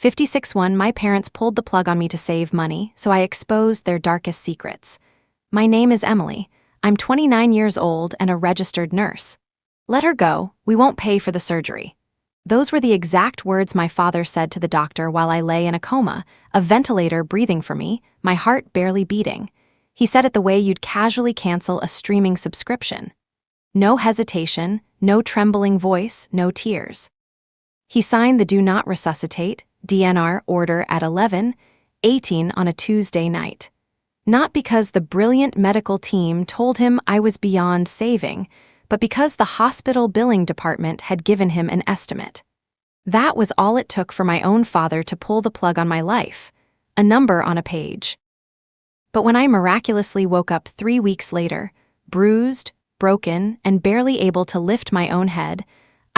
56-1 My parents pulled the plug on me to save money, so I exposed their darkest secrets. My name is Emily. I'm 29 years old and a registered nurse. Let her go, we won't pay for the surgery. Those were the exact words my father said to the doctor while I lay in a coma, a ventilator breathing for me, my heart barely beating. He said it the way you'd casually cancel a streaming subscription. No hesitation, no trembling voice, no tears. He signed the Do Not Resuscitate, DNR order at 11:18 on a Tuesday night. Not because the brilliant medical team told him I was beyond saving, but because the hospital billing department had given him an estimate. That was all it took for my own father to pull the plug on my life, a number on a page. But when I miraculously woke up 3 weeks later, bruised, broken, and barely able to lift my own head,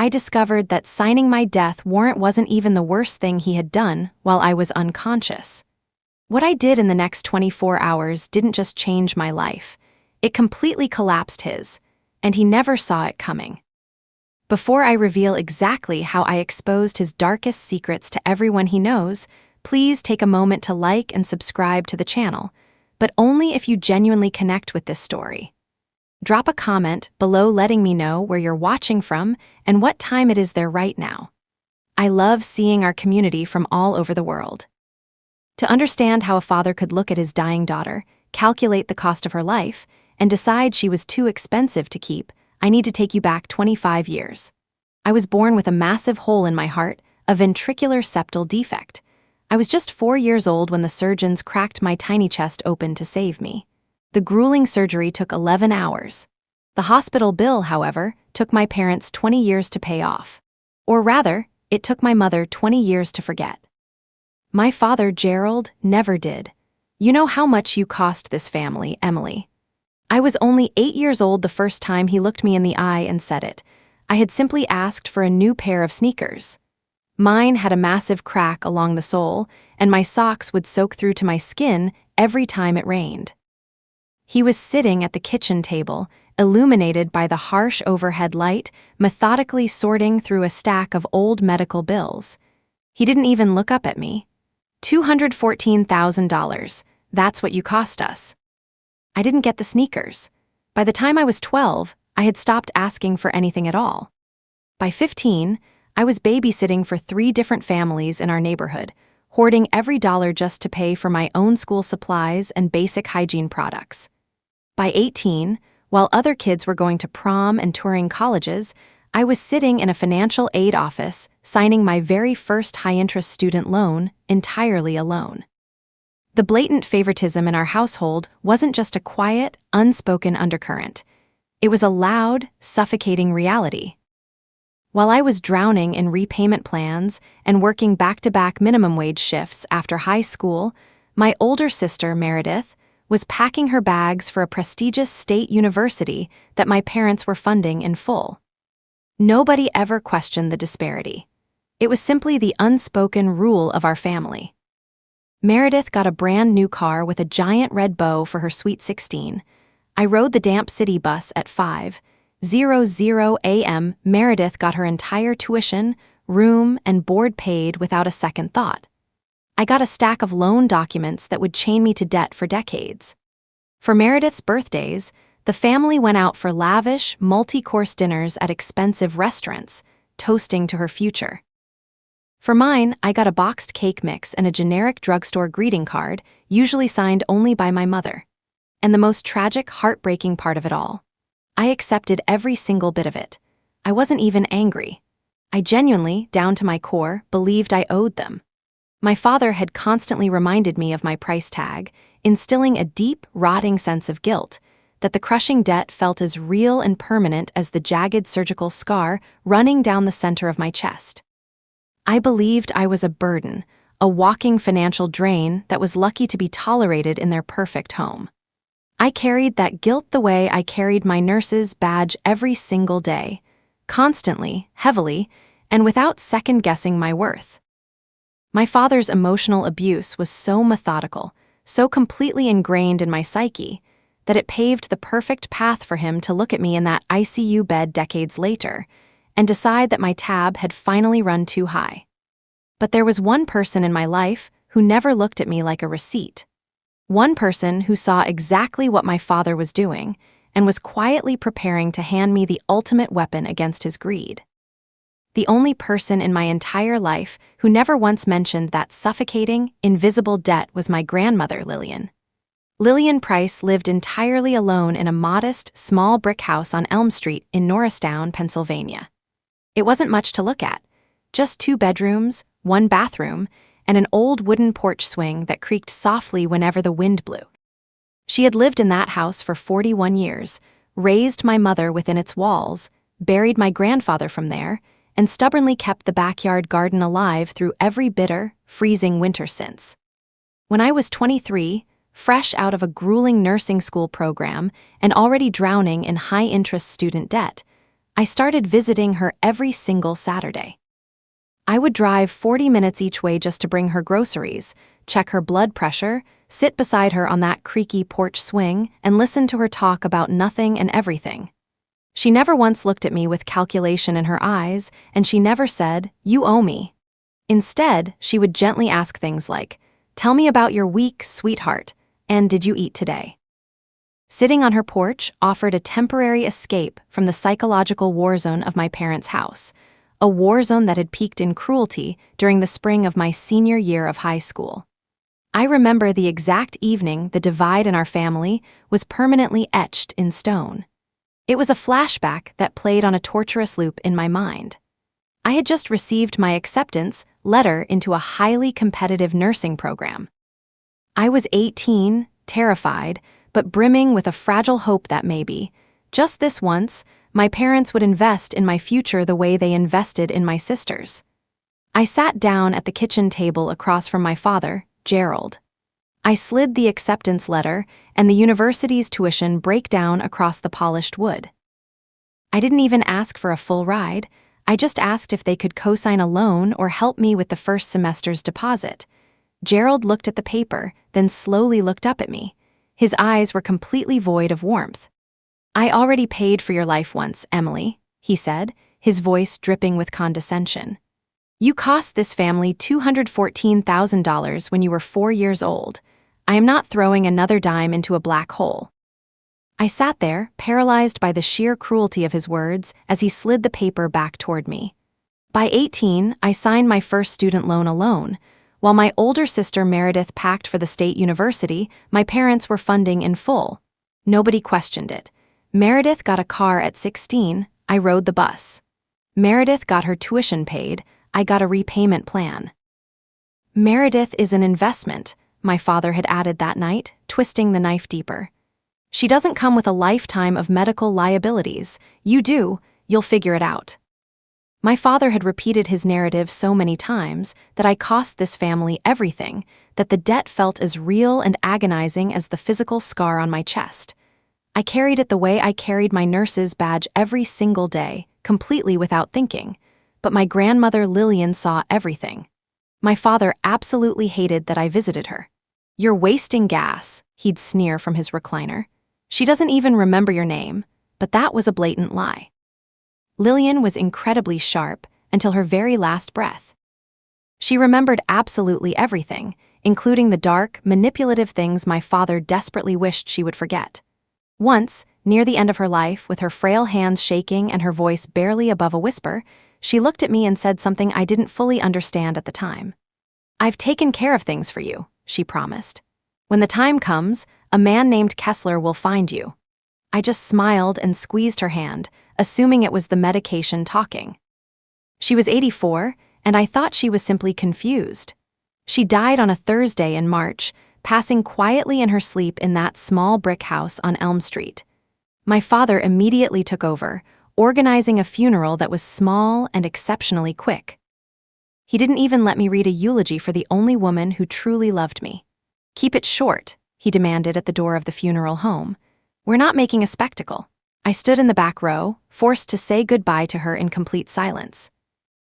I discovered that signing my death warrant wasn't even the worst thing he had done while I was unconscious. What I did in the next 24 hours didn't just change my life, it completely collapsed his, and he never saw it coming. Before I reveal exactly how I exposed his darkest secrets to everyone he knows, please take a moment to like and subscribe to the channel, but only if you genuinely connect with this story. Drop a comment below letting me know where you're watching from and what time it is there right now. I love seeing our community from all over the world. To understand how a father could look at his dying daughter, calculate the cost of her life, and decide she was too expensive to keep, I need to take you back 25 years. I was born with a massive hole in my heart, a ventricular septal defect. I was just 4 years old when the surgeons cracked my tiny chest open to save me. The grueling surgery took 11 hours. The hospital bill, however, took my parents 20 years to pay off. Or rather, it took my mother 20 years to forget. My father, Gerald, never did. You know how much you cost this family, Emily. I was only 8 years old the first time he looked me in the eye and said it. I had simply asked for a new pair of sneakers. Mine had a massive crack along the sole, and my socks would soak through to my skin every time it rained. He was sitting at the kitchen table, illuminated by the harsh overhead light, methodically sorting through a stack of old medical bills. He didn't even look up at me. $214,000, that's what you cost us. I didn't get the sneakers. By the time I was 12, I had stopped asking for anything at all. By 15, I was babysitting for 3 different families in our neighborhood, hoarding every dollar just to pay for my own school supplies and basic hygiene products. By 18, while other kids were going to prom and touring colleges, I was sitting in a financial aid office signing my very first high-interest student loan entirely alone. The blatant favoritism in our household wasn't just a quiet, unspoken undercurrent. It was a loud, suffocating reality. While I was drowning in repayment plans and working back-to-back minimum wage shifts after high school, my older sister, Meredith, was packing her bags for a prestigious state university that my parents were funding in full. Nobody ever questioned the disparity. It was simply the unspoken rule of our family. Meredith got a brand new car with a giant red bow for her sweet 16. I rode the damp city bus at 5:00 a.m. Meredith got her entire tuition, room, and board paid without a second thought. I got a stack of loan documents that would chain me to debt for decades. For Meredith's birthdays, the family went out for lavish, multi-course dinners at expensive restaurants, toasting to her future. For mine, I got a boxed cake mix and a generic drugstore greeting card, usually signed only by my mother. And the most tragic, heartbreaking part of it all, I accepted every single bit of it. I wasn't even angry. I genuinely, down to my core, believed I owed them. My father had constantly reminded me of my price tag, instilling a deep, rotting sense of guilt, that the crushing debt felt as real and permanent as the jagged surgical scar running down the center of my chest. I believed I was a burden, a walking financial drain that was lucky to be tolerated in their perfect home. I carried that guilt the way I carried my nurse's badge every single day, constantly, heavily, and without second-guessing my worth. My father's emotional abuse was so methodical, so completely ingrained in my psyche, that it paved the perfect path for him to look at me in that ICU bed decades later and decide that my tab had finally run too high. But there was one person in my life who never looked at me like a receipt. One person who saw exactly what my father was doing and was quietly preparing to hand me the ultimate weapon against his greed. The only person in my entire life who never once mentioned that suffocating, invisible debt was my grandmother, Lillian. Lillian Price lived entirely alone in a modest, small brick house on Elm Street in Norristown, Pennsylvania. It wasn't much to look at, just 2 bedrooms, 1 bathroom, and an old wooden porch swing that creaked softly whenever the wind blew. She had lived in that house for 41 years, raised my mother within its walls, buried my grandfather from there, and stubbornly kept the backyard garden alive through every bitter, freezing winter since. When I was 23, fresh out of a grueling nursing school program and already drowning in high-interest student debt, I started visiting her every single Saturday. I would drive 40 minutes each way just to bring her groceries, check her blood pressure, sit beside her on that creaky porch swing, and listen to her talk about nothing and everything. She never once looked at me with calculation in her eyes, and she never said, "You owe me." Instead, she would gently ask things like, "Tell me about your week, sweetheart, and did you eat today?" Sitting on her porch offered a temporary escape from the psychological war zone of my parents' house, a war zone that had peaked in cruelty during the spring of my senior year of high school. I remember the exact evening the divide in our family was permanently etched in stone. It was a flashback that played on a torturous loop in my mind. I had just received my acceptance letter into a highly competitive nursing program. I was 18, terrified, but brimming with a fragile hope that maybe, just this once, my parents would invest in my future the way they invested in my sisters. I sat down at the kitchen table across from my father, Gerald. I slid the acceptance letter and the university's tuition breakdown across the polished wood. I didn't even ask for a full ride. I just asked if they could co-sign a loan or help me with the first semester's deposit. Gerald looked at the paper, then slowly looked up at me. His eyes were completely void of warmth. "I already paid for your life once, Emily," he said, his voice dripping with condescension. "You cost this family $214,000 when you were 4 years old. I am not throwing another dime into a black hole." I sat there, paralyzed by the sheer cruelty of his words as he slid the paper back toward me. By 18, I signed my first student loan alone. While my older sister Meredith packed for the state university, my parents were funding in full. Nobody questioned it. Meredith got a car at 16, I rode the bus. Meredith got her tuition paid, I got a repayment plan. "Meredith is an investment," my father had added that night, twisting the knife deeper. "She doesn't come with a lifetime of medical liabilities. You do, you'll figure it out." My father had repeated his narrative so many times that I cost this family everything, that the debt felt as real and agonizing as the physical scar on my chest. I carried it the way I carried my nurse's badge every single day, completely without thinking. But my grandmother Lillian saw everything. My father absolutely hated that I visited her. "You're wasting gas," he'd sneer from his recliner. "She doesn't even remember your name," but that was a blatant lie. Lillian was incredibly sharp until her very last breath. She remembered absolutely everything, including the dark, manipulative things my father desperately wished she would forget. Once, near the end of her life, with her frail hands shaking and her voice barely above a whisper, she looked at me and said something I didn't fully understand at the time. "I've taken care of things for you," she promised. "When the time comes, a man named Kessler will find you." I just smiled and squeezed her hand, assuming it was the medication talking. She was 84, and I thought she was simply confused. She died on a Thursday in March, passing quietly in her sleep in that small brick house on Elm Street. My father immediately took over, organizing a funeral that was small and exceptionally quick. He didn't even let me read a eulogy for the only woman who truly loved me. "Keep it short," he demanded at the door of the funeral home. "We're not making a spectacle." I stood in the back row, forced to say goodbye to her in complete silence.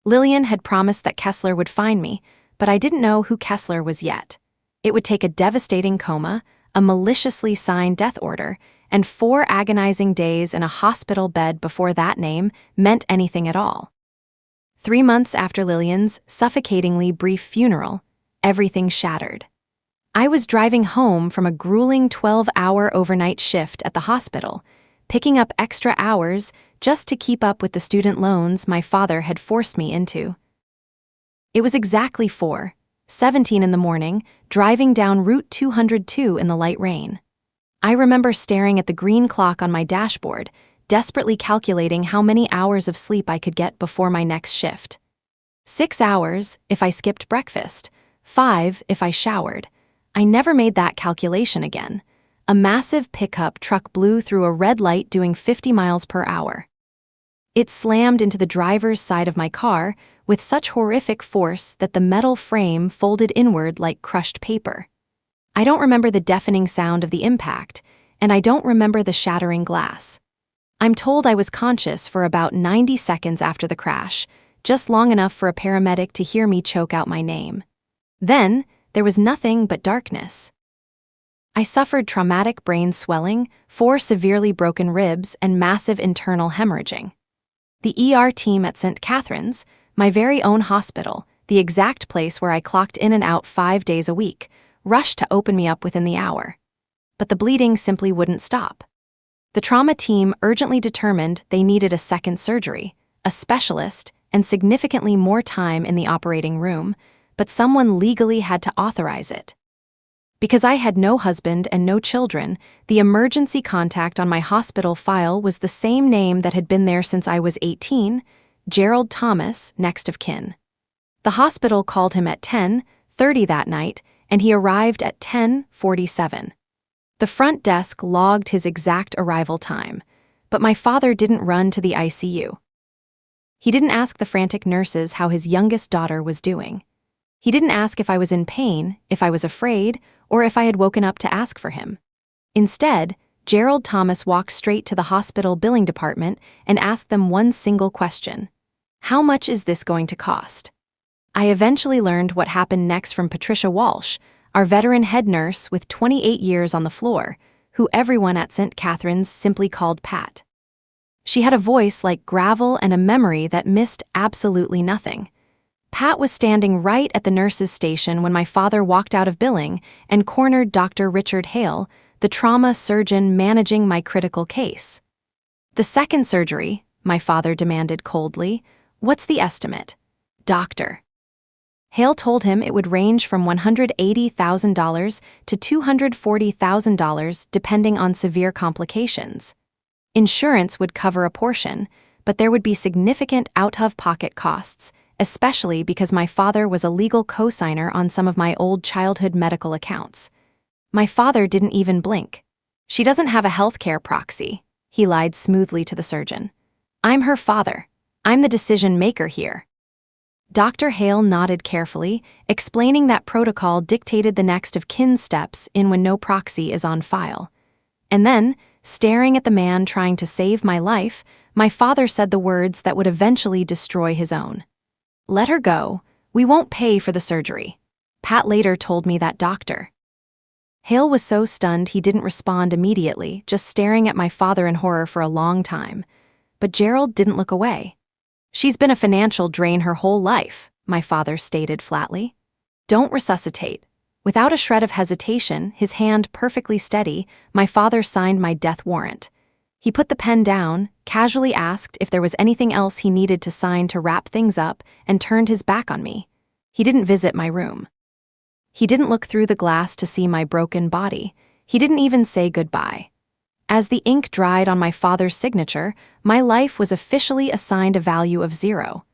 Lillian had promised that Kessler would find me, but I didn't know who Kessler was yet. It would take a devastating coma, a maliciously signed death order, and 4 agonizing days in a hospital bed before that name meant anything at all. 3 months after Lillian's suffocatingly brief funeral, everything shattered. I was driving home from a grueling 12-hour overnight shift at the hospital, picking up extra hours just to keep up with the student loans my father had forced me into. It was exactly 4:17 in the morning, driving down Route 202 in the light rain. I remember staring at the green clock on my dashboard, desperately calculating how many hours of sleep I could get before my next shift. 6 hours if I skipped breakfast, 5 if I showered. I never made that calculation again. A massive pickup truck blew through a red light doing 50 miles per hour. It slammed into the driver's side of my car with such horrific force that the metal frame folded inward like crushed paper. I don't remember the deafening sound of the impact, and I don't remember the shattering glass. I'm told I was conscious for about 90 seconds after the crash, just long enough for a paramedic to hear me choke out my name. Then, there was nothing but darkness. I suffered traumatic brain swelling, 4 severely broken ribs, and massive internal hemorrhaging. The ER team at St. Catherine's, my very own hospital, the exact place where I clocked in and out 5 days a week, rushed to open me up within the hour. But the bleeding simply wouldn't stop. The trauma team urgently determined they needed a second surgery, a specialist, and significantly more time in the operating room, but someone legally had to authorize it. Because I had no husband and no children, the emergency contact on my hospital file was the same name that had been there since I was 18, Gerald Thomas, next of kin. The hospital called him at 10:30 that night, and he arrived at 10:47. The front desk logged his exact arrival time, but my father didn't run to the ICU. He didn't ask the frantic nurses how his youngest daughter was doing. He didn't ask if I was in pain, if I was afraid, or if I had woken up to ask for him. Instead, Gerald Thomas walked straight to the hospital billing department and asked them one single question: how much is this going to cost? I eventually learned what happened next from Patricia Walsh, our veteran head nurse with 28 years on the floor, who everyone at St. Catherine's simply called Pat. She had a voice like gravel and a memory that missed absolutely nothing. Pat was standing right at the nurse's station when my father walked out of billing and cornered Dr. Richard Hale, the trauma surgeon managing my critical case. "The second surgery," my father demanded coldly. "What's the estimate?" "Doctor." Hale told him it would range from $180,000 to $240,000 depending on severe complications. Insurance would cover a portion, but there would be significant out-of-pocket costs, especially because my father was a legal co-signer on some of my old childhood medical accounts. My father didn't even blink. "She doesn't have a healthcare proxy," he lied smoothly to the surgeon. "I'm her father. I'm the decision maker here." Dr. Hale nodded carefully, explaining that protocol dictated the next of kin steps in when no proxy is on file. And then, staring at the man trying to save my life, my father said the words that would eventually destroy his own. "Let her go. We won't pay for the surgery." Pat later told me that doctor. Hale was so stunned he didn't respond immediately, just staring at my father in horror for a long time. But Gerald didn't look away. "She's been a financial drain her whole life," my father stated flatly. "Don't resuscitate." Without a shred of hesitation, his hand perfectly steady, my father signed my death warrant. He put the pen down, casually asked if there was anything else he needed to sign to wrap things up, and turned his back on me. He didn't visit my room. He didn't look through the glass to see my broken body. He didn't even say goodbye. As the ink dried on my father's signature, my life was officially assigned a value of 0.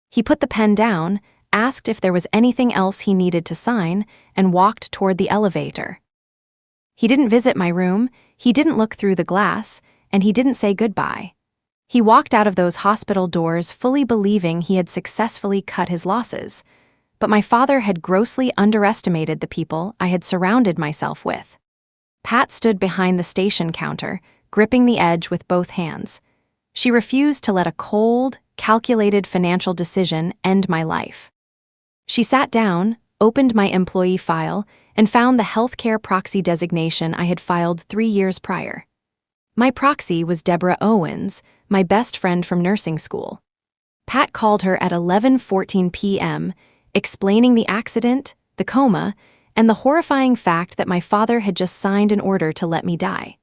He put the pen down, asked if there was anything else he needed to sign, and walked toward the elevator. He didn't visit my room, he didn't look through the glass, and he didn't say goodbye. He walked out of those hospital doors fully believing he had successfully cut his losses. But my father had grossly underestimated the people I had surrounded myself with. Pat stood behind the station counter, gripping the edge with both hands. She refused to let a cold, calculated financial decision end my life. She sat down, opened my employee file, and found the healthcare proxy designation I had filed 3 years prior. My proxy was Deborah Owens, my best friend from nursing school. Pat called her at 11:14 p.m., explaining the accident, the coma, and the horrifying fact that my father had just signed an order to let me die.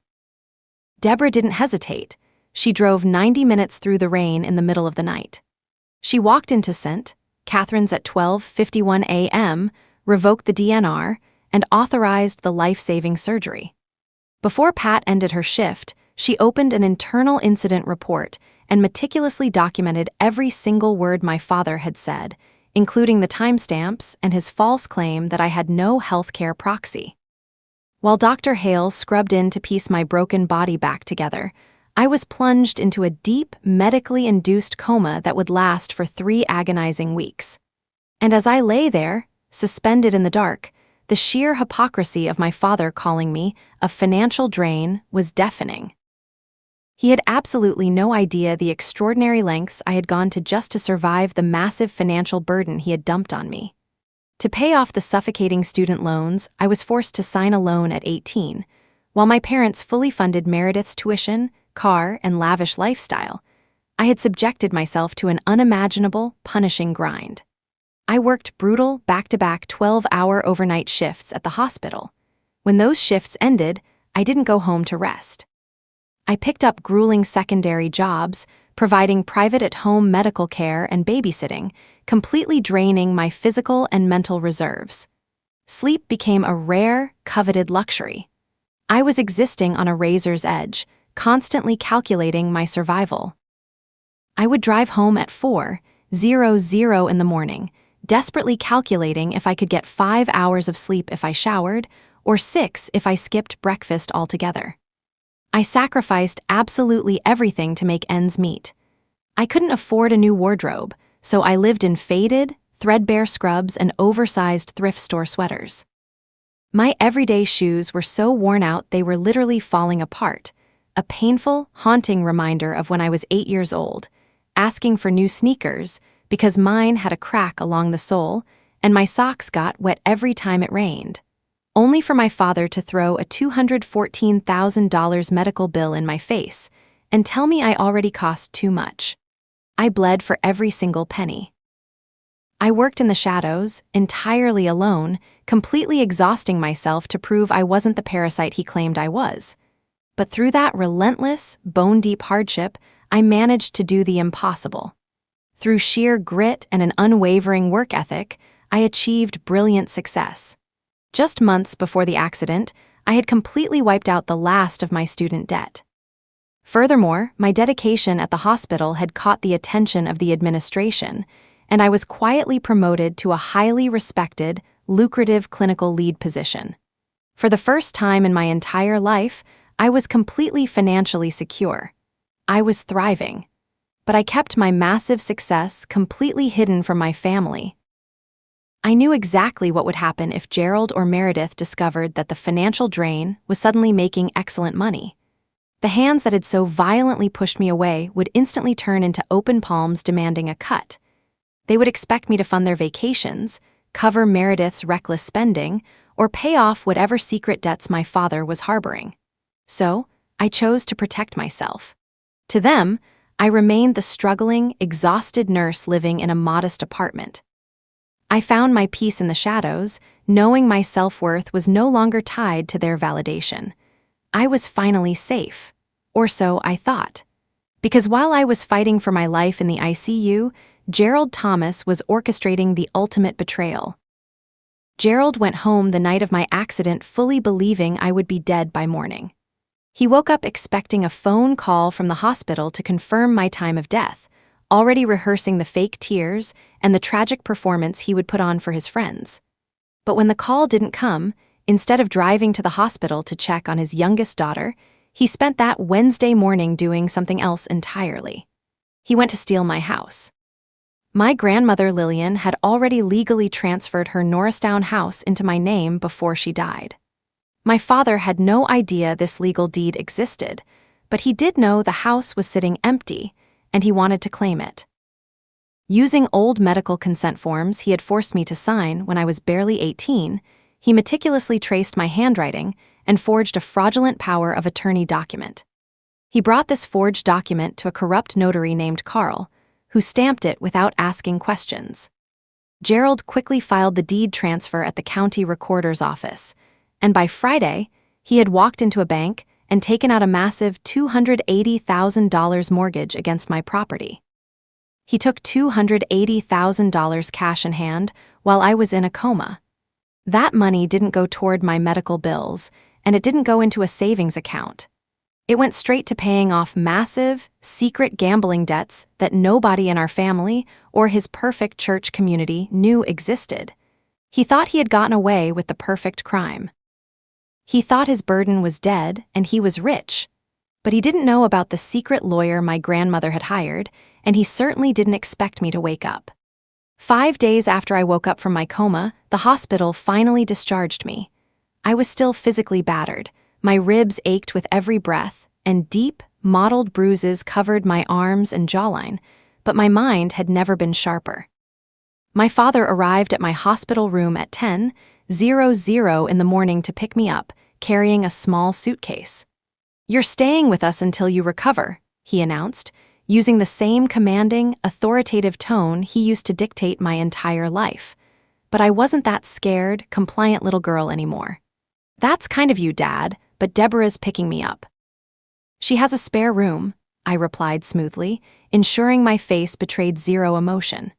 Deborah didn't hesitate. She drove 90 minutes through the rain in the middle of the night. She walked into St. Catherine's at 12:51 a.m., revoked the DNR, and authorized the life-saving surgery. Before Pat ended her shift, she opened an internal incident report and meticulously documented every single word my father had said, including the timestamps and his false claim that I had no healthcare proxy. While Dr. Hale scrubbed in to piece my broken body back together, I was plunged into a deep, medically induced coma that would last for 3 agonizing weeks. And as I lay there, suspended in the dark, the sheer hypocrisy of my father calling me a financial drain was deafening. He had absolutely no idea the extraordinary lengths I had gone to just to survive the massive financial burden he had dumped on me. To pay off the suffocating student loans, I was forced to sign a loan at 18, while my parents fully funded Meredith's tuition, car, and lavish lifestyle. I had subjected myself to an unimaginable, punishing grind. I worked brutal, back-to-back 12-hour overnight shifts at the hospital. When those shifts ended, I didn't go home to rest. I picked up grueling secondary jobs, providing private at-home medical care and babysitting, completely draining my physical and mental reserves. Sleep became a rare, coveted luxury. I was existing on a razor's edge, constantly calculating my survival. I would drive home at 4:00 in the morning, desperately calculating if I could get 5 hours of sleep if I showered, or 6 if I skipped breakfast altogether. I sacrificed absolutely everything to make ends meet. I couldn't afford a new wardrobe, so I lived in faded, threadbare scrubs and oversized thrift store sweaters. My everyday shoes were so worn out they were literally falling apart, a painful, haunting reminder of when I was 8 years old, asking for new sneakers because mine had a crack along the sole and my socks got wet every time it rained, only for my father to throw a $214,000 medical bill in my face and tell me I already cost too much. I bled for every single penny. I worked in the shadows, entirely alone, completely exhausting myself to prove I wasn't the parasite he claimed I was. But through that relentless, bone-deep hardship, I managed to do the impossible. Through sheer grit and an unwavering work ethic, I achieved brilliant success. Just months before the accident, I had completely wiped out the last of my student debt. Furthermore, my dedication at the hospital had caught the attention of the administration, and I was quietly promoted to a highly respected, lucrative clinical lead position. For the first time in my entire life, I was completely financially secure. I was thriving. But I kept my massive success completely hidden from my family. I knew exactly what would happen if Gerald or Meredith discovered that the financial drain was suddenly making excellent money. The hands that had so violently pushed me away would instantly turn into open palms demanding a cut. They would expect me to fund their vacations, cover Meredith's reckless spending, or pay off whatever secret debts my father was harboring. So, I chose to protect myself. To them, I remained the struggling, exhausted nurse living in a modest apartment. I found my peace in the shadows, knowing my self-worth was no longer tied to their validation. I was finally safe, or so I thought. Because while I was fighting for my life in the ICU, Gerald Thomas was orchestrating the ultimate betrayal. Gerald went home the night of my accident fully believing I would be dead by morning. He woke up expecting a phone call from the hospital to confirm my time of death, already rehearsing the fake tears and the tragic performance he would put on for his friends. But when the call didn't come, instead of driving to the hospital to check on his youngest daughter, he spent that Wednesday morning doing something else entirely. He went to steal my house. My grandmother Lillian had already legally transferred her Norristown house into my name before she died. My father had no idea this legal deed existed, but he did know the house was sitting empty, and he wanted to claim it. Using old medical consent forms he had forced me to sign when I was barely 18, he meticulously traced my handwriting and forged a fraudulent power of attorney document. He brought this forged document to a corrupt notary named Carl, who stamped it without asking questions. Gerald quickly filed the deed transfer at the county recorder's office, and by Friday, he had walked into a bank and taken out a massive $280,000 mortgage against my property. He took $280,000 cash in hand while I was in a coma. That money didn't go toward my medical bills, and it didn't go into a savings account. It went straight to paying off massive, secret gambling debts that nobody in our family or his perfect church community knew existed. He thought he had gotten away with the perfect crime. He thought his burden was dead and he was rich. But he didn't know about the secret lawyer my grandmother had hired, and he certainly didn't expect me to wake up. 5 days after I woke up from my coma, the hospital finally discharged me. I was still physically battered. My ribs ached with every breath, and deep, mottled bruises covered my arms and jawline, but my mind had never been sharper. My father arrived at my hospital room at 10:00 in the morning to pick me up, carrying a small suitcase. "You're staying with us until you recover," he announced, using the same commanding, authoritative tone he used to dictate my entire life. But I wasn't that scared, compliant little girl anymore. "That's kind of you, Dad, but Deborah's picking me up." "She has a spare room," I replied smoothly, ensuring my face betrayed zero emotion.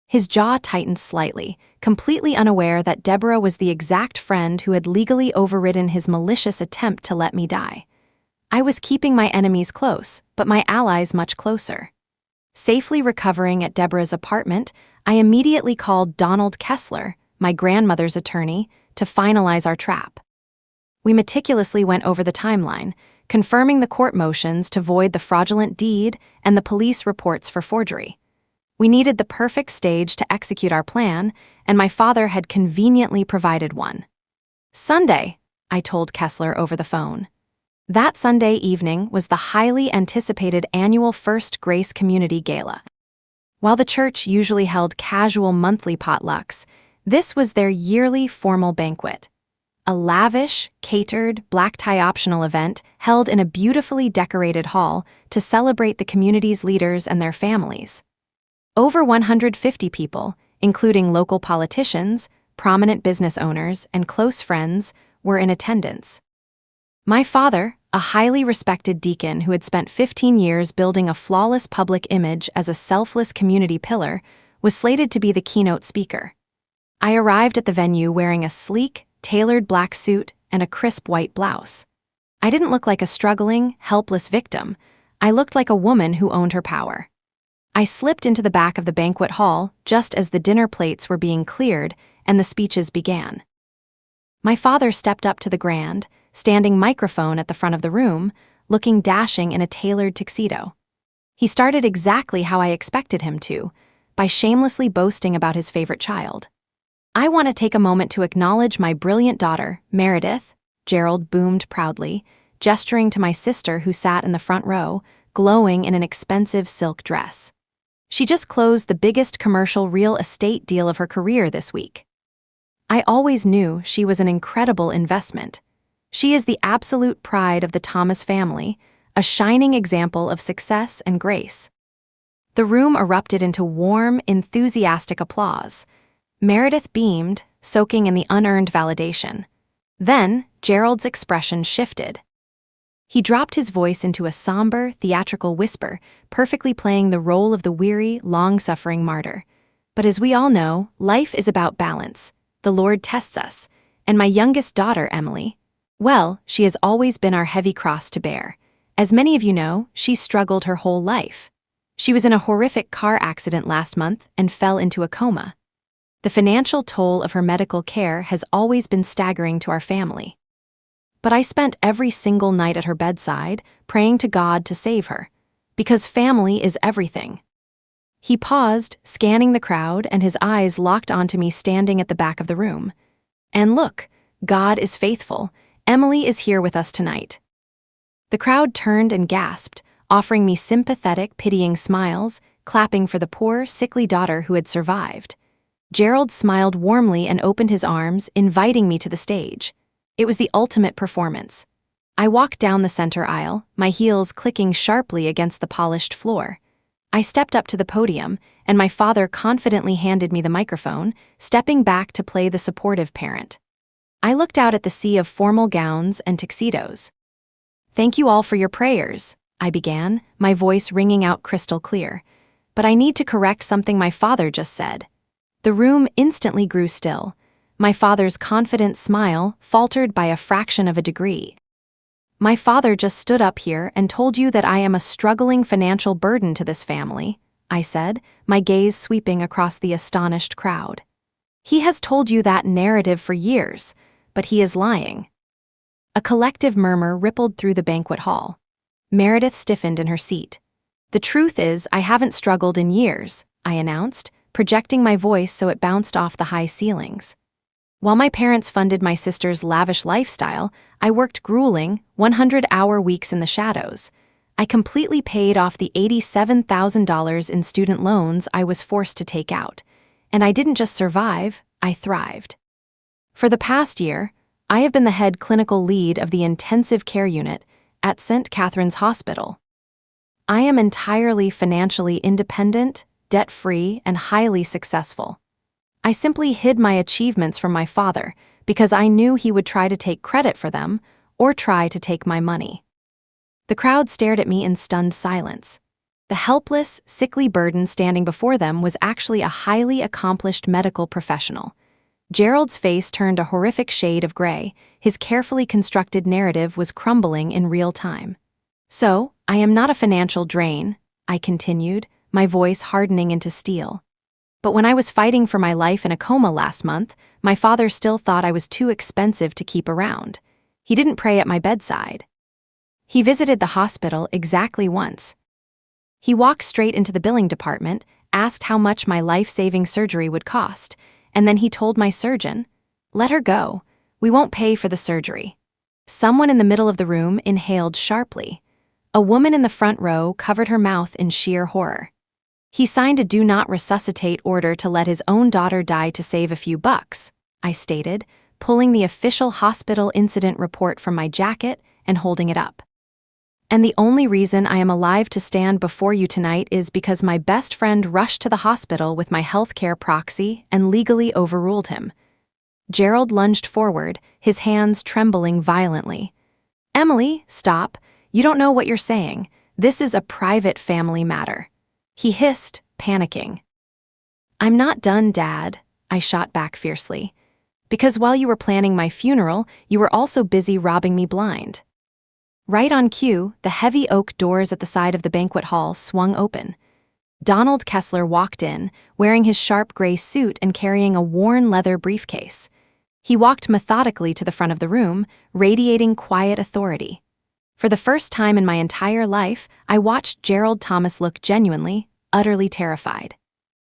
His jaw tightened slightly, completely unaware that Deborah was the exact friend who had legally overridden his malicious attempt to let me die. I was keeping my enemies close, but my allies much closer. Safely recovering at Deborah's apartment, I immediately called Donald Kessler, my grandmother's attorney, to finalize our trap. We meticulously went over the timeline, confirming the court motions to void the fraudulent deed and the police reports for forgery. We needed the perfect stage to execute our plan, and my father had conveniently provided one. "Sunday," I told Kessler over the phone. That Sunday evening was the highly anticipated annual First Grace Community Gala. While the church usually held casual monthly potlucks, this was their yearly formal banquet. A lavish, catered, black-tie optional event held in a beautifully decorated hall to celebrate the community's leaders and their families. Over 150 people, including local politicians, prominent business owners, and close friends, were in attendance. My father, a highly respected deacon who had spent 15 years building a flawless public image as a selfless community pillar, was slated to be the keynote speaker. I arrived at the venue wearing a sleek, tailored black suit and a crisp white blouse. I didn't look like a struggling, helpless victim. I looked like a woman who owned her power. I slipped into the back of the banquet hall just as the dinner plates were being cleared and the speeches began. My father stepped up to the grand, standing microphone at the front of the room, looking dashing in a tailored tuxedo. He started exactly how I expected him to, by shamelessly boasting about his favorite child. "I want to take a moment to acknowledge my brilliant daughter, Meredith," Gerald boomed proudly, gesturing to my sister who sat in the front row, glowing in an expensive silk dress. "She just closed the biggest commercial real estate deal of her career this week. I always knew she was an incredible investment. She is the absolute pride of the Thomas family, a shining example of success and grace." The room erupted into warm, enthusiastic applause. Meredith beamed, soaking in the unearned validation. Then, Gerald's expression shifted. He dropped his voice into a somber, theatrical whisper, perfectly playing the role of the weary, long-suffering martyr. "But as we all know, life is about balance. The Lord tests us. And my youngest daughter, Emily, well, she has always been our heavy cross to bear. As many of you know, she's struggled her whole life. She was in a horrific car accident last month and fell into a coma. The financial toll of her medical care has always been staggering to our family. But I spent every single night at her bedside, praying to God to save her, because family is everything." He paused, scanning the crowd, and his eyes locked onto me standing at the back of the room. "And look, God is faithful. Emily is here with us tonight." The crowd turned and gasped, offering me sympathetic, pitying smiles, clapping for the poor, sickly daughter who had survived. Gerald smiled warmly and opened his arms, inviting me to the stage. It was the ultimate performance. I walked down the center aisle, my heels clicking sharply against the polished floor. I stepped up to the podium, and my father confidently handed me the microphone, stepping back to play the supportive parent. I looked out at the sea of formal gowns and tuxedos. "Thank you all for your prayers," I began, my voice ringing out crystal clear. "But I need to correct something my father just said." The room instantly grew still. My father's confident smile faltered by a fraction of a degree. "My father just stood up here and told you that I am a struggling financial burden to this family," I said, my gaze sweeping across the astonished crowd. "He has told you that narrative for years, but he is lying." A collective murmur rippled through the banquet hall. Meredith stiffened in her seat. "The truth is, I haven't struggled in years," I announced, projecting my voice so it bounced off the high ceilings. "While my parents funded my sister's lavish lifestyle, I worked grueling, 100-hour weeks in the shadows. I completely paid off the $87,000 in student loans I was forced to take out. And I didn't just survive, I thrived. For the past year, I have been the head clinical lead of the intensive care unit at St. Catherine's Hospital. I am entirely financially independent, debt-free, and highly successful. I simply hid my achievements from my father because I knew he would try to take credit for them or try to take my money." The crowd stared at me in stunned silence. The helpless, sickly burden standing before them was actually a highly accomplished medical professional. Gerald's face turned a horrific shade of gray. His carefully constructed narrative was crumbling in real time. "So, I am not a financial drain," I continued, my voice hardening into steel. "But when I was fighting for my life in a coma last month, my father still thought I was too expensive to keep around. He didn't pray at my bedside. He visited the hospital exactly once. He walked straight into the billing department, asked how much my life-saving surgery would cost, and then he told my surgeon, 'Let her go. We won't pay for the surgery.'" Someone in the middle of the room inhaled sharply. A woman in the front row covered her mouth in sheer horror. "He signed a do not resuscitate order to let his own daughter die to save a few bucks," I stated, pulling the official hospital incident report from my jacket and holding it up. "And the only reason I am alive to stand before you tonight is because my best friend rushed to the hospital with my healthcare proxy and legally overruled him." Gerald lunged forward, his hands trembling violently. "Emily, stop. You don't know what you're saying. This is a private family matter," he hissed, panicking. "I'm not done, Dad," I shot back fiercely. "Because while you were planning my funeral, you were also busy robbing me blind." Right on cue, the heavy oak doors at the side of the banquet hall swung open. Donald Kessler walked in, wearing his sharp gray suit and carrying a worn leather briefcase. He walked methodically to the front of the room, radiating quiet authority. For the first time in my entire life, I watched Gerald Thomas look genuinely, utterly terrified.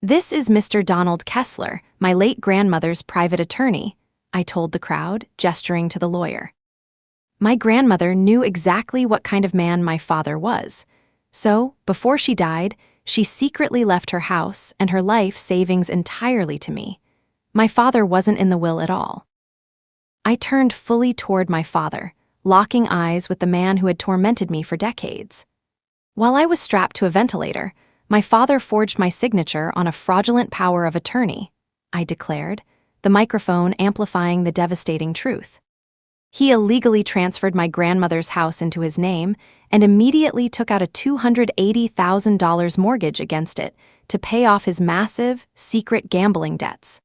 "This is Mr. Donald Kessler, my late grandmother's private attorney," I told the crowd, gesturing to the lawyer. My grandmother knew exactly what kind of man my father was. So, before she died, she secretly left her house and her life savings entirely to me. My father wasn't in the will at all. I turned fully toward my father, locking eyes with the man who had tormented me for decades. While I was strapped to a ventilator, my father forged my signature on a fraudulent power of attorney, I declared, the microphone amplifying the devastating truth. He illegally transferred my grandmother's house into his name and immediately took out a $280,000 mortgage against it to pay off his massive, secret gambling debts.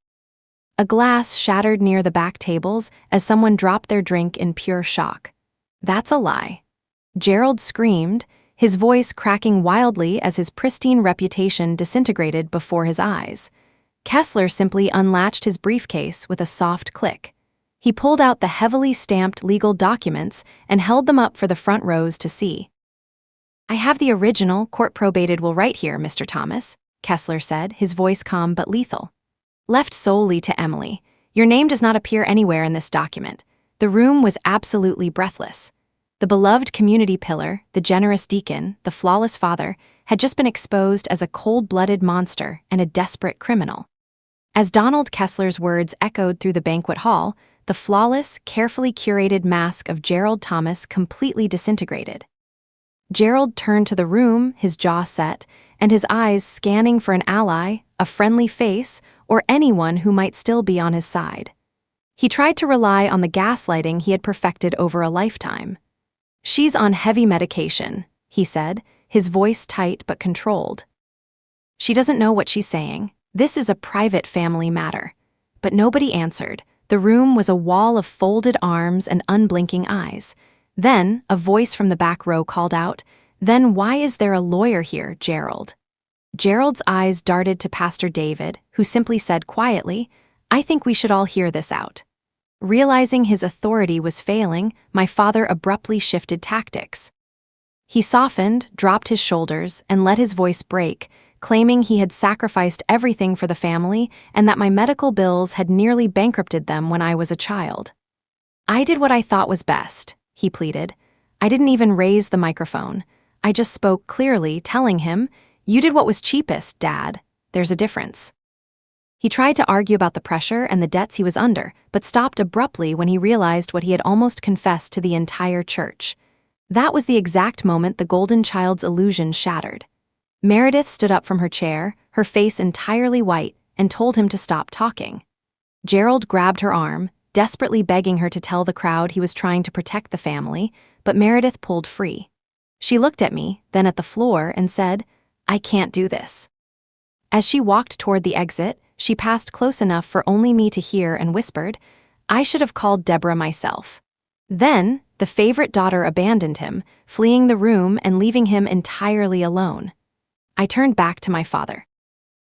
A glass shattered near the back tables as someone dropped their drink in pure shock. "That's a lie." Gerald screamed, his voice cracking wildly as his pristine reputation disintegrated before his eyes. Kessler simply unlatched his briefcase with a soft click. He pulled out the heavily stamped legal documents and held them up for the front rows to see. "I have the original court-probated will right here, Mr. Thomas," Kessler said, his voice calm but lethal. "Left solely to Emily. Your name does not appear anywhere in this document." The room was absolutely breathless. The beloved community pillar, the generous deacon, the flawless father, had just been exposed as a cold-blooded monster and a desperate criminal. As Donald Kessler's words echoed through the banquet hall, the flawless, carefully curated mask of Gerald Thomas completely disintegrated. Gerald turned to the room, his jaw set, and his eyes scanning for an ally, a friendly face, or anyone who might still be on his side. He tried to rely on the gaslighting he had perfected over a lifetime. "She's on heavy medication," he said, his voice tight but controlled. "She doesn't know what she's saying. This is a private family matter." But nobody answered. The room was a wall of folded arms and unblinking eyes. Then, a voice from the back row called out, "Then why is there a lawyer here, Gerald?" Gerald's eyes darted to Pastor David, who simply said quietly, "I think we should all hear this out." Realizing his authority was failing, my father abruptly shifted tactics. He softened, dropped his shoulders, and let his voice break, claiming he had sacrificed everything for the family and that my medical bills had nearly bankrupted them when I was a child. "I did what I thought was best," he pleaded. "I didn't even raise the microphone. I just spoke clearly, telling him, 'You did what was cheapest, Dad. There's a difference.'" He tried to argue about the pressure and the debts he was under, but stopped abruptly when he realized what he had almost confessed to the entire church. That was the exact moment the golden child's illusion shattered. Meredith stood up from her chair, her face entirely white, and told him to stop talking. Gerald grabbed her arm, desperately begging her to tell the crowd he was trying to protect the family, but Meredith pulled free. She looked at me, then at the floor, and said, "I can't do this." As she walked toward the exit, she passed close enough for only me to hear and whispered, "I should have called Deborah myself." Then, the favorite daughter abandoned him, fleeing the room and leaving him entirely alone. I turned back to my father.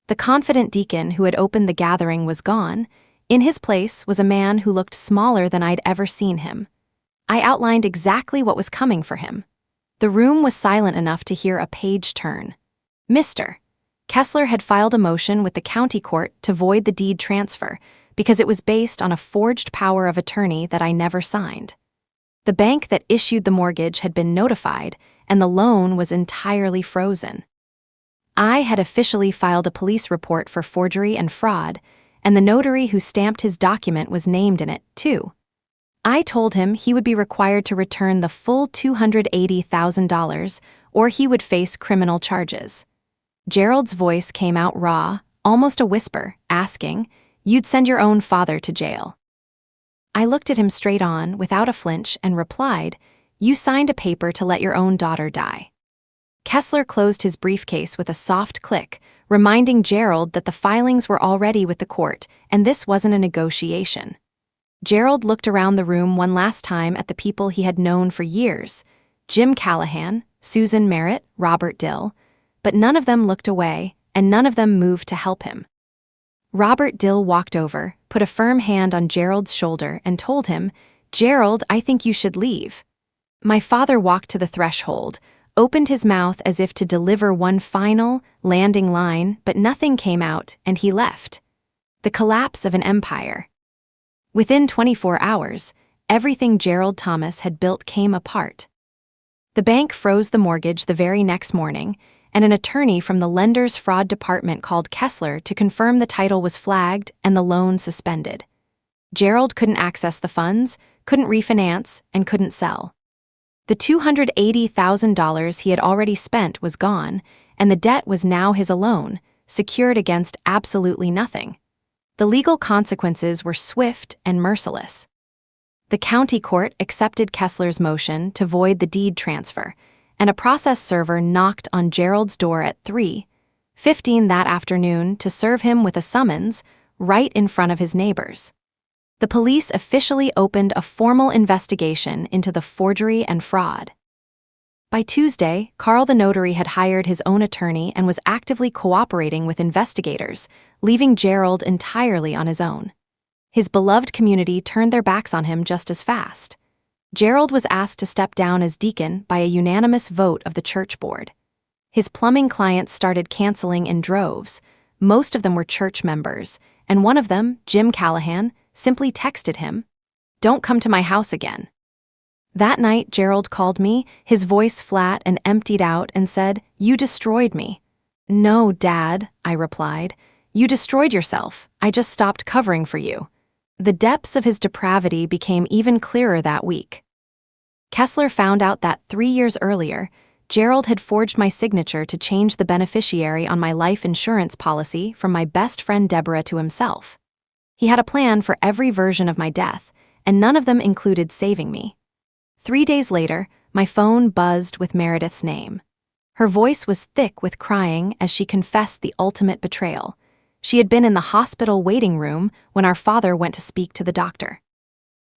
The confident deacon who had opened the gathering was gone. In his place was a man who looked smaller than I'd ever seen him. I outlined exactly what was coming for him. The room was silent enough to hear a page turn. "Mr. Kessler had filed a motion with the county court to void the deed transfer because it was based on a forged power of attorney that I never signed. The bank that issued the mortgage had been notified, and the loan was entirely frozen. I had officially filed a police report for forgery and fraud, and the notary who stamped his document was named in it, too. I told him he would be required to return the full $280,000, or he would face criminal charges." Gerald's voice came out raw, almost a whisper, asking, "You'd send your own father to jail?" I looked at him straight on, without a flinch, and replied, "You signed a paper to let your own daughter die." Kessler closed his briefcase with a soft click, reminding Gerald that the filings were already with the court, and this wasn't a negotiation. Gerald looked around the room one last time at the people he had known for years, Jim Callahan, Susan Merritt, Robert Dill, but none of them looked away, and none of them moved to help him. Robert Dill walked over, put a firm hand on Gerald's shoulder, and told him, "Gerald, I think you should leave." My father walked to the threshold, opened his mouth as if to deliver one final, landing line, but nothing came out, and he left. The collapse of an empire. Within 24 hours, everything Gerald Thomas had built came apart. The bank froze the mortgage the very next morning, and an attorney from the lender's fraud department called Kessler to confirm the title was flagged and the loan suspended. Gerald couldn't access the funds, couldn't refinance, and couldn't sell. The $280,000 he had already spent was gone, and the debt was now his alone, secured against absolutely nothing. The legal consequences were swift and merciless. The county court accepted Kessler's motion to void the deed transfer, and a process server knocked on Gerald's door at 3:15 that afternoon to serve him with a summons right in front of his neighbors. The police officially opened a formal investigation into the forgery and fraud. By Tuesday, Carl the notary had hired his own attorney and was actively cooperating with investigators, leaving Gerald entirely on his own. His beloved community turned their backs on him just as fast. Gerald was asked to step down as deacon by a unanimous vote of the church board. His plumbing clients started canceling in droves. Most of them were church members, and one of them, Jim Callahan, simply texted him, "Don't come to my house again." That night, Gerald called me, his voice flat and emptied out, and said, "You destroyed me." "No, Dad," I replied. "You destroyed yourself. I just stopped covering for you." The depths of his depravity became even clearer that week. Kessler found out that 3 years earlier, Gerald had forged my signature to change the beneficiary on my life insurance policy from my best friend Deborah to himself. He had a plan for every version of my death, and none of them included saving me. 3 days later, my phone buzzed with Meredith's name. Her voice was thick with crying as she confessed the ultimate betrayal. She had been in the hospital waiting room when our father went to speak to the doctor.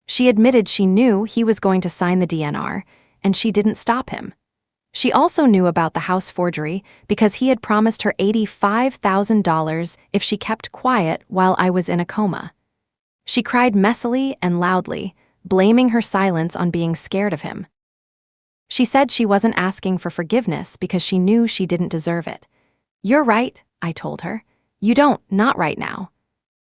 She admitted she knew he was going to sign the DNR, and she didn't stop him. She also knew about the house forgery because he had promised her $85,000 if she kept quiet while I was in a coma. She cried messily and loudly, blaming her silence on being scared of him. She said she wasn't asking for forgiveness because she knew she didn't deserve it. "You're right," I told her. "You don't, not right now."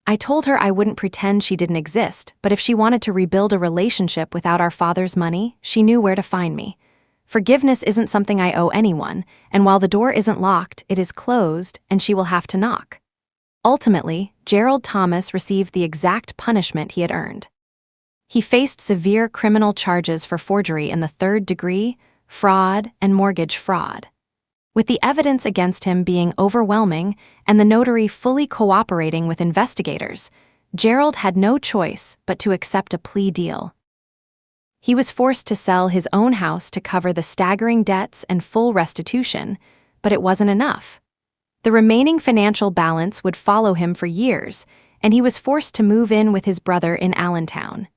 I told her I wouldn't pretend she didn't exist, but if she wanted to rebuild a relationship without our father's money, she knew where to find me. Forgiveness isn't something I owe anyone, and while the door isn't locked, it is closed, and she will have to knock. Ultimately, Gerald Thomas received the exact punishment he had earned. He faced severe criminal charges for forgery in the 3rd degree, fraud, and mortgage fraud. With the evidence against him being overwhelming and the notary fully cooperating with investigators, Gerald had no choice but to accept a plea deal. He was forced to sell his own house to cover the staggering debts and full restitution, but it wasn't enough. The remaining financial balance would follow him for years, and he was forced to move in with his brother in Allentown.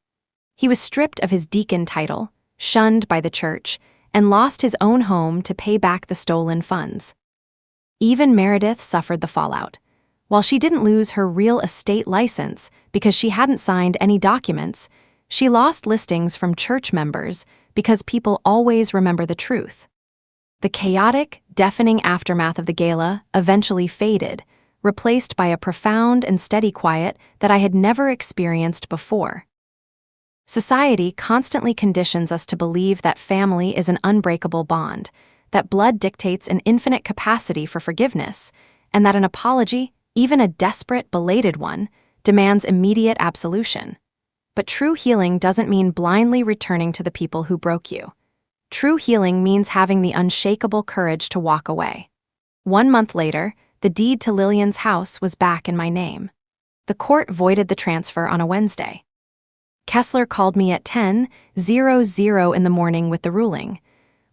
He was stripped of his deacon title, shunned by the church, and lost his own home to pay back the stolen funds. Even Meredith suffered the fallout. While she didn't lose her real estate license because she hadn't signed any documents, she lost listings from church members because people always remember the truth. The chaotic, deafening aftermath of the gala eventually faded, replaced by a profound and steady quiet that I had never experienced before. Society constantly conditions us to believe that family is an unbreakable bond, that blood dictates an infinite capacity for forgiveness, and that an apology, even a desperate, belated one, demands immediate absolution. But true healing doesn't mean blindly returning to the people who broke you. True healing means having the unshakable courage to walk away. 1 month later, the deed to Lillian's house was back in my name. The court voided the transfer on a Wednesday. Kessler called me at 10:00 in the morning with the ruling.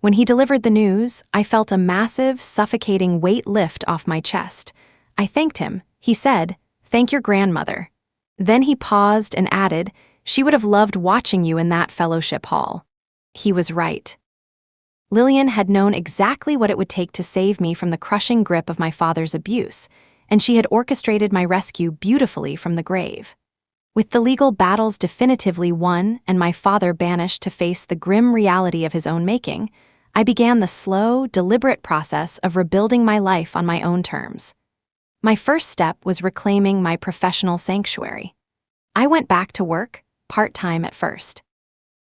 When he delivered the news, I felt a massive, suffocating weight lift off my chest. I thanked him. He said, "Thank your grandmother." Then he paused and added, "She would have loved watching you in that fellowship hall." He was right. Lillian had known exactly what it would take to save me from the crushing grip of my father's abuse, and she had orchestrated my rescue beautifully from the grave. With the legal battles definitively won and my father banished to face the grim reality of his own making, I began the slow, deliberate process of rebuilding my life on my own terms. My first step was reclaiming my professional sanctuary. I went back to work, part-time at first.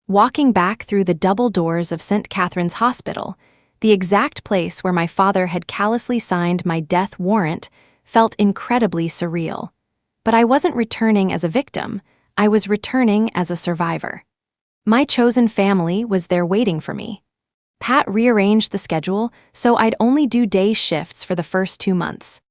Walking back through the double doors of St. Catherine's Hospital, the exact place where my father had callously signed my death warrant, felt incredibly surreal. But I wasn't returning as a victim, I was returning as a survivor. My chosen family was there waiting for me. Pat rearranged the schedule so I'd only do day shifts for the first 2 months.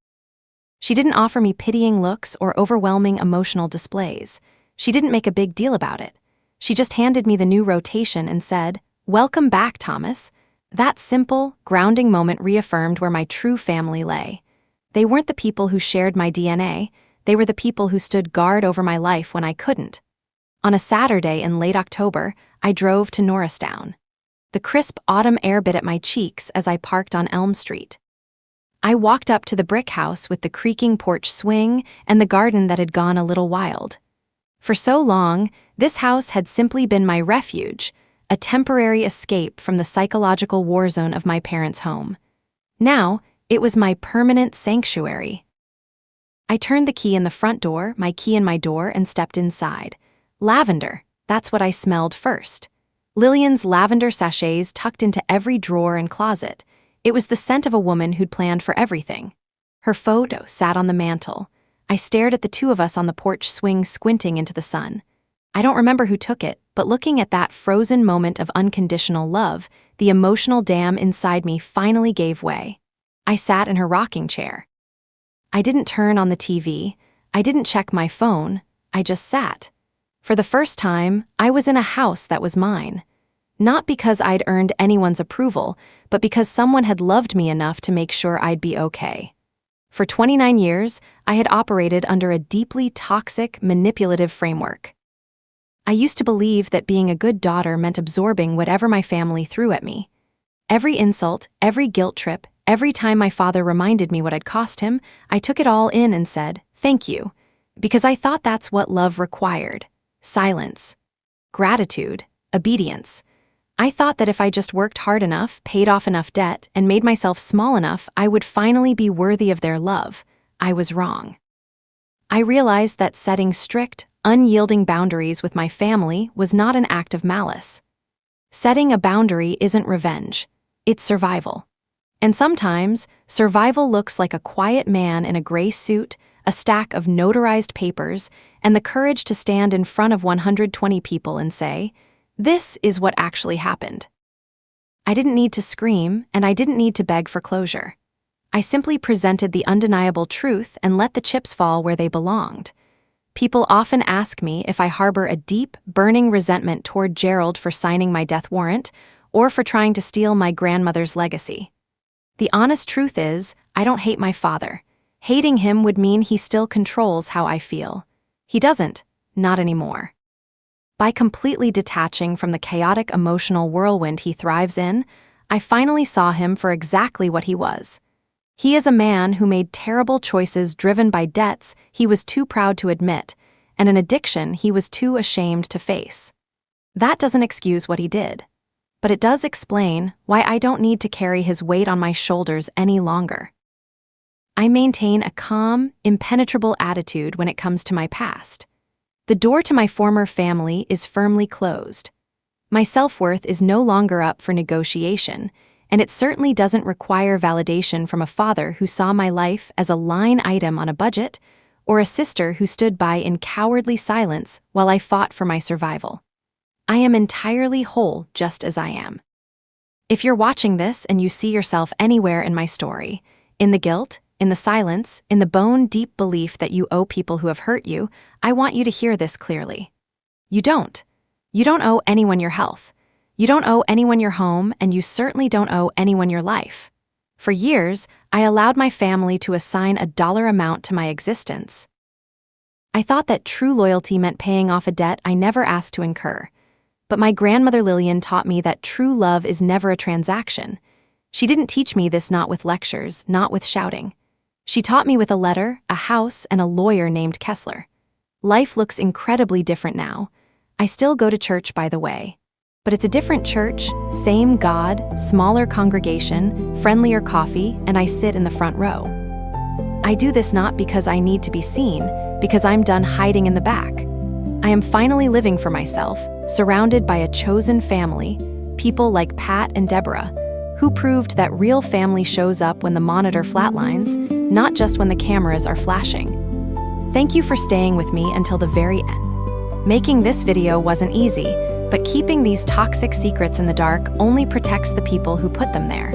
She didn't offer me pitying looks or overwhelming emotional displays. She didn't make a big deal about it. She just handed me the new rotation and said, "Welcome back, Thomas." That simple, grounding moment reaffirmed where my true family lay. They weren't the people who shared my DNA, they were the people who stood guard over my life when I couldn't. On a Saturday in late October, I drove to Norristown. The crisp autumn air bit at my cheeks as I parked on Elm Street. I walked up to the brick house with the creaking porch swing and the garden that had gone a little wild. For so long, this house had simply been my refuge, a temporary escape from the psychological war zone of my parents' home. Now, it was my permanent sanctuary. I turned the key in the front door, my key in my door, and stepped inside. Lavender, that's what I smelled first. Lillian's lavender sachets tucked into every drawer and closet. It was the scent of a woman who'd planned for everything. Her photo sat on the mantel. I stared at the two of us on the porch swing, squinting into the sun. I don't remember who took it, but looking at that frozen moment of unconditional love, the emotional dam inside me finally gave way. I sat in her rocking chair. I didn't turn on the TV. I didn't check my phone. I just sat. For the first time, I was in a house that was mine. Not because I'd earned anyone's approval, but because someone had loved me enough to make sure I'd be okay. For 29 years, I had operated under a deeply toxic, manipulative framework. I used to believe that being a good daughter meant absorbing whatever my family threw at me. Every insult, every guilt trip, every time my father reminded me what I'd cost him, I took it all in and said, "Thank you," because I thought that's what love required. Silence, gratitude, obedience. I thought that if I just worked hard enough, paid off enough debt, and made myself small enough, I would finally be worthy of their love. I was wrong. I realized that setting strict, unyielding boundaries with my family was not an act of malice. Setting a boundary isn't revenge, it's survival. And sometimes, survival looks like a quiet man in a gray suit, a stack of notarized papers, and the courage to stand in front of 120 people and say, "This is what actually happened." I didn't need to scream, and I didn't need to beg for closure. I simply presented the undeniable truth and let the chips fall where they belonged. People often ask me if I harbor a deep, burning resentment toward Gerald for signing my death warrant or for trying to steal my grandmother's legacy. The honest truth is, I don't hate my father. Hating him would mean he still controls how I feel. He doesn't, not anymore. By completely detaching from the chaotic emotional whirlwind he thrives in, I finally saw him for exactly what he was. He is a man who made terrible choices driven by debts he was too proud to admit, and an addiction he was too ashamed to face. That doesn't excuse what he did, but it does explain why I don't need to carry his weight on my shoulders any longer. I maintain a calm, impenetrable attitude when it comes to my past. The door to my former family is firmly closed. My self-worth is no longer up for negotiation, and it certainly doesn't require validation from a father who saw my life as a line item on a budget, or a sister who stood by in cowardly silence while I fought for my survival. I am entirely whole just as I am. If you're watching this and you see yourself anywhere in my story, in the guilt, in the silence, in the bone-deep belief that you owe people who have hurt you, I want you to hear this clearly. You don't. You don't owe anyone your health. You don't owe anyone your home, and you certainly don't owe anyone your life. For years, I allowed my family to assign a dollar amount to my existence. I thought that true loyalty meant paying off a debt I never asked to incur. But my grandmother Lillian taught me that true love is never a transaction. She didn't teach me this not with lectures, not with shouting. She taught me with a letter, a house, and a lawyer named Kessler. Life looks incredibly different now. I still go to church, by the way. But it's a different church, same God, smaller congregation, friendlier coffee, and I sit in the front row. I do this not because I need to be seen, because I'm done hiding in the back. I am finally living for myself, surrounded by a chosen family, people like Pat and Deborah, who proved that real family shows up when the monitor flatlines, not just when the cameras are flashing. Thank you for staying with me until the very end. Making this video wasn't easy, but keeping these toxic secrets in the dark only protects the people who put them there.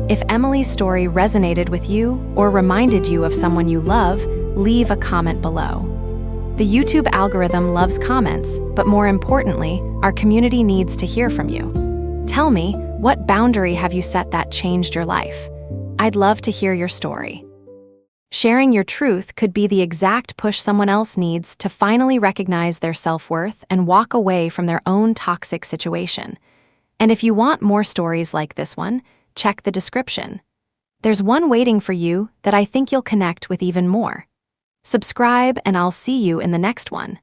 If Emily's story resonated with you or reminded you of someone you love, leave a comment below. The YouTube algorithm loves comments, but more importantly, our community needs to hear from you. Tell me, what boundary have you set that changed your life? I'd love to hear your story. Sharing your truth could be the exact push someone else needs to finally recognize their self-worth and walk away from their own toxic situation. And if you want more stories like this one, check the description. There's one waiting for you that I think you'll connect with even more. Subscribe, and I'll see you in the next one.